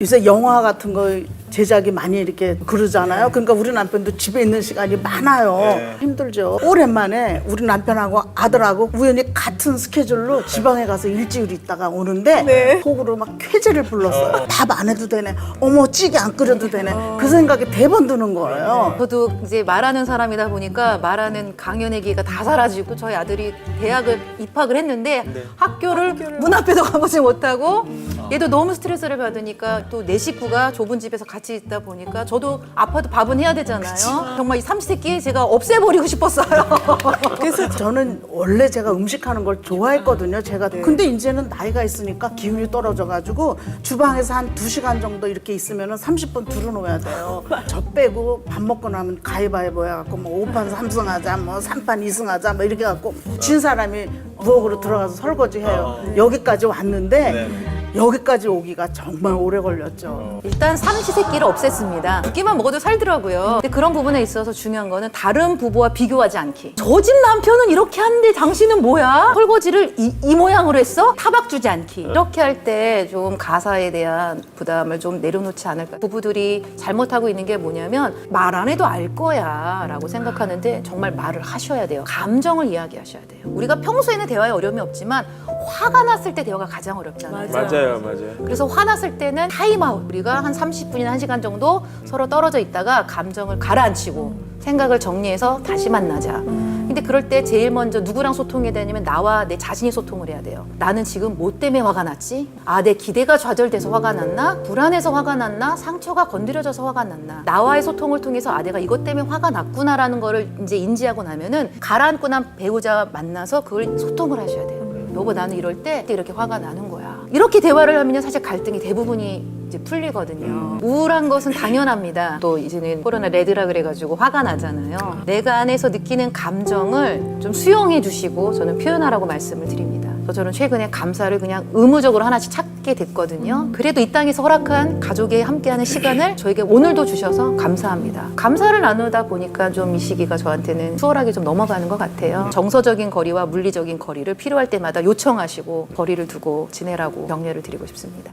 Speaker 7: 요새 영화 같은 거 제작이 많이 이렇게 그러잖아요. 그러니까 우리 남편도 집에 있는 시간이 많아요. 힘들죠. 오랜만에 우리 남편하고 아들하고 우연히 같은 스케줄로 지방에 가서 일주일 있다가 오는데 속으로 막 쾌재를 불렀어요. 밥 안 해도 되네. 어머 찌개 안 끓여도 되네. 그 생각이 대번 드는 거예요.
Speaker 8: 저도 이제 말하는 사람이다 보니까 말하는 강연회기가 다 사라지고 저희 아들이 대학을 입학을 했는데 학교를 문 앞에도 가보지 못하고 얘도 너무 스트레스를 받으니까 또 내 식구가 좁은 집에서 같이 있다 보니까 저도 아파도 밥은 해야 되잖아요. 정말 이 삼시세끼 제가 없애버리고 싶었어요.
Speaker 7: 그래서 저는 원래 제가 음식하는 걸 좋아했거든요. 제가 근데 이제는 나이가 있으니까 기운이 떨어져가지고 주방에서 한 2시간 정도 이렇게 있으면 30분 들어놓아야 돼요. 저 빼고 밥 먹고 나면 가위바위보 해갖고 뭐 5판 3승 하자, 뭐 3판 2승 하자, 뭐 이렇게 해갖고 진 사람이 부엌으로 들어가서 설거지 해요. 여기까지 왔는데 여기까지 오기가 정말 오래 걸렸죠.
Speaker 8: 일단 삼시세끼를 없앴습니다. 두 끼만 먹어도 살더라고요. 근데 그런 부분에 있어서 중요한 거는 다른 부부와 비교하지 않기. 저 집 남편은 이렇게 하는데 당신은 뭐야? 설거지를 이 모양으로 했어? 타박 주지 않기. 이렇게 할 때 좀 가사에 대한 부담을 좀 내려놓지 않을까. 부부들이 잘못하고 있는 게 뭐냐면 말 안 해도 알 거야 라고 생각하는데 정말 말을 하셔야 돼요. 감정을 이야기하셔야 돼요. 우리가 평소에는 대화에 어려움이 없지만 화가 났을 때 대화가 가장 어렵잖아요.
Speaker 9: 맞아요.
Speaker 8: 그래서 화났을 때는 타임아웃. 우리가 한 30분이나 1시간 정도 서로 떨어져 있다가 감정을 가라앉히고 생각을 정리해서 다시 만나자. 근데 그럴 때 제일 먼저 누구랑 소통해야 되냐면 나와 내 자신이 소통을 해야 돼요. 나는 지금 뭐 때문에 화가 났지? 아, 내 기대가 좌절돼서 화가 났나? 불안해서 화가 났나? 상처가 건드려져서 화가 났나? 나와의 소통을 통해서 아, 내가 이것 때문에 화가 났구나라는 거를 이제 인지하고 나면은 가라앉고 난 배우자 만나서 그걸 소통을 하셔야 돼요. 여보, 나는 이럴 때 이렇게 화가 나는 거야. 이렇게 대화를 하면 사실 갈등이 대부분이 이제 풀리거든요. 우울한 것은 당연합니다. 또 이제는 코로나 레드라 그래가지고 화가 나잖아요. 내가 안에서 느끼는 감정을 좀 수용해 주시고 저는 표현하라고 말씀을 드립니다. 저는 최근에 감사를 그냥 의무적으로 하나씩 찾게 됐거든요. 그래도 이 땅에서 허락한 가족이 함께하는 시간을 저에게 오늘도 주셔서 감사합니다. 감사를 나누다 보니까 좀 이 시기가 저한테는 수월하게 좀 넘어가는 것 같아요. 정서적인 거리와 물리적인 거리를 필요할 때마다 요청하시고 거리를 두고 지내라고 격려를 드리고 싶습니다.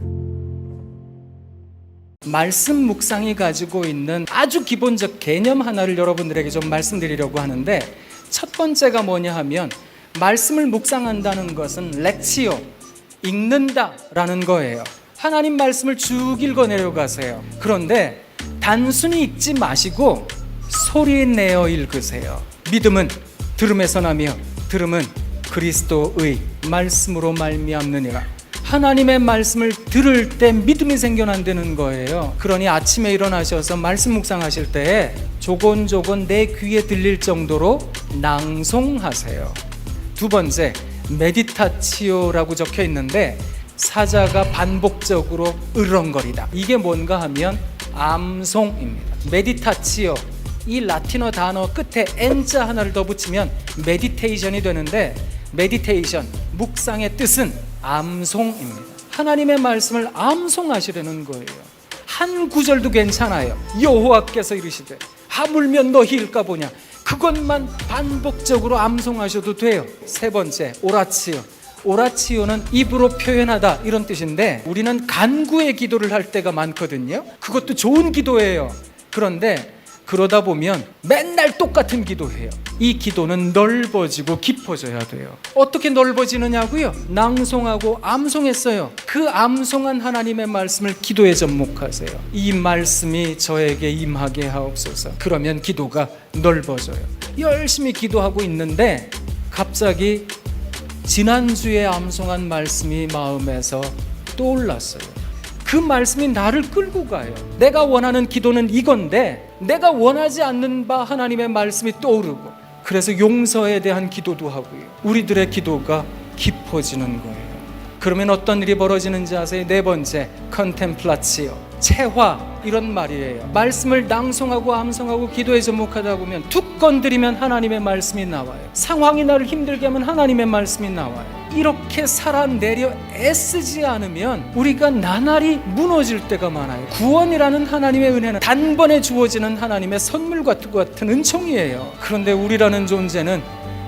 Speaker 10: 말씀 묵상이 가지고 있는 아주 기본적 개념 하나를 여러분들에게 좀 말씀드리려고 하는데, 첫 번째가 뭐냐 하면 말씀을 묵상한다는 것은 렉치오, 읽는다라는 거예요. 하나님 말씀을 쭉 읽어내려 가세요. 그런데 단순히 읽지 마시고 소리 내어 읽으세요. 믿음은 들음에서 나며 들음은 그리스도의 말씀으로 말미암느니라. 하나님의 말씀을 들을 때 믿음이 생겨난다는 거예요. 그러니 아침에 일어나셔서 말씀 묵상하실 때 조곤조곤 내 귀에 들릴 정도로 낭송하세요. 두 번째, 메디타치오라고 적혀 있는데 사자가 반복적으로 으렁거리다. 이게 뭔가 하면 암송입니다. 메디타치오, 이 라틴어 단어 끝에 N자 하나를 더 붙이면 메디테이션이 되는데, 메디테이션, 묵상의 뜻은 암송입니다. 하나님의 말씀을 암송하시려는 거예요. 한 구절도 괜찮아요. 여호와께서 이르시되 하물며 너희일까 보냐, 그것만 반복적으로 암송하셔도 돼요. 세 번째, 오라치오. 오라치오는 입으로 표현하다 이런 뜻인데, 우리는 간구의 기도를 할 때가 많거든요. 그것도 좋은 기도예요. 그런데 그러다 보면 맨날 똑같은 기도해요. 이 기도는 넓어지고 깊어져야 돼요. 어떻게 넓어지느냐고요? 낭송하고 암송했어요. 그 암송한 하나님의 말씀을 기도에 접목하세요. 이 말씀이 저에게 임하게 하옵소서. 그러면 기도가 넓어져요. 열심히 기도하고 있는데 갑자기 지난주에 암송한 말씀이 마음에서 떠올랐어요. 그 말씀이 나를 끌고 가요. 내가 원하는 기도는 이건데 내가 원하지 않는 바 하나님의 말씀이 떠오르고, 그래서 용서에 대한 기도도 하고요. 우리들의 기도가 깊어지는 거예요. 그러면 어떤 일이 벌어지는지 아세요? 네 번째, 컨템플라치오, 체화, 이런 말이에요. 말씀을 낭송하고 암송하고 기도에 접목하다 보면 툭 건드리면 하나님의 말씀이 나와요. 상황이 나를 힘들게 하면 하나님의 말씀이 나와요. 이렇게 살아내려 애쓰지 않으면 우리가 나날이 무너질 때가 많아요. 구원이라는 하나님의 은혜는 단번에 주어지는 하나님의 선물과 같은 은총이에요. 그런데 우리라는 존재는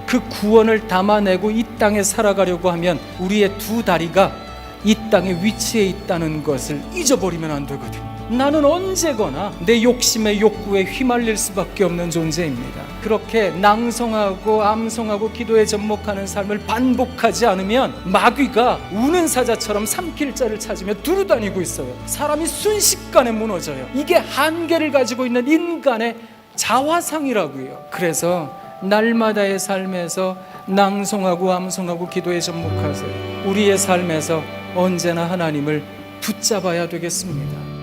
Speaker 10: 그 구원을 담아내고 이 땅에 살아가려고 하면 우리의 두 다리가 이 땅에 위치해 있다는 것을 잊어버리면 안 되거든요. 나는 언제거나 내 욕심의 욕구에 휘말릴 수밖에 없는 존재입니다. 그렇게 낭송하고 암송하고 기도에 접목하는 삶을 반복하지 않으면 마귀가 우는 사자처럼 삼킬 자를 찾으며 두루다니고 있어요. 사람이 순식간에 무너져요. 이게 한계를 가지고 있는 인간의 자화상이라고요. 그래서 날마다의 삶에서 낭송하고 암송하고 기도에 접목하세요. 우리의 삶에서 언제나 하나님을 붙잡아야 되겠습니다.